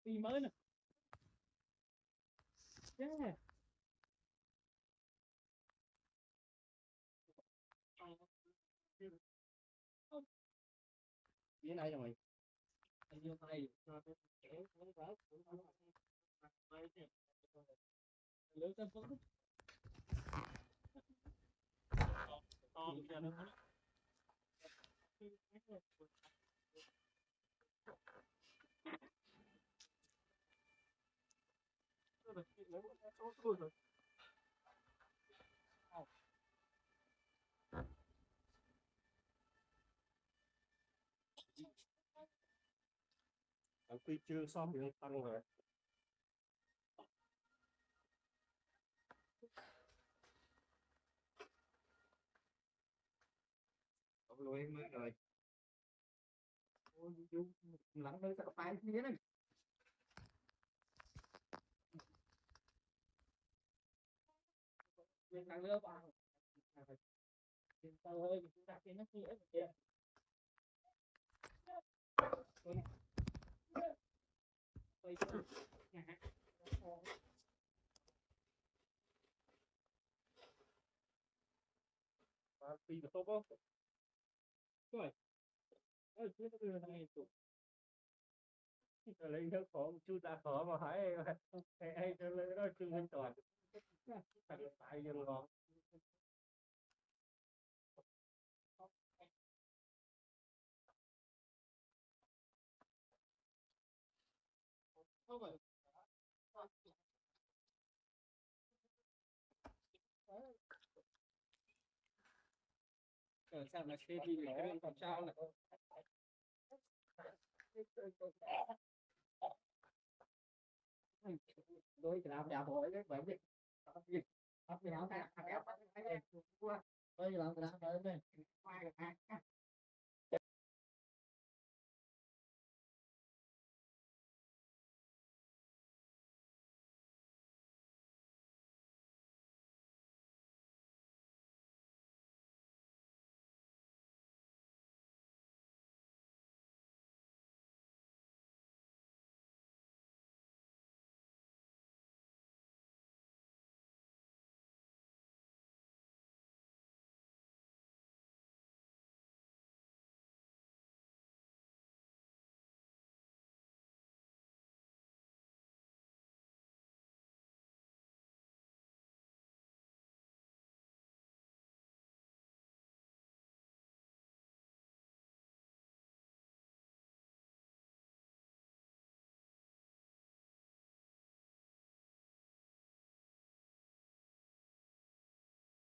đi mới nè. Yeah. Cái này rồi. Anh vô tay cho cái kéo nó rớt cũng không lưỡi tâm phấn to cho nó tuy chưa xong thì tăng rồi. Lùi em mới rồi. Ôi, lắng nơi sao tay thế này. Mình tăng nữa vào. Ơi, chúng ta cái nó kia kìa. Phi được tốt không? Rồi. Ơi, cái này tụ. Lấy nước khổ một chút đã khổ mà hỏi ai cho lên đó chương minh toàn. Tại dừng ngọn. Không phải. Sao mà xe đi lỗ làm sao này. Đôi cái làm đạp hội đấy vậy đi. Hấp thì nó cái kéo bắt cái này qua. Đôi làm cái đạp hội này.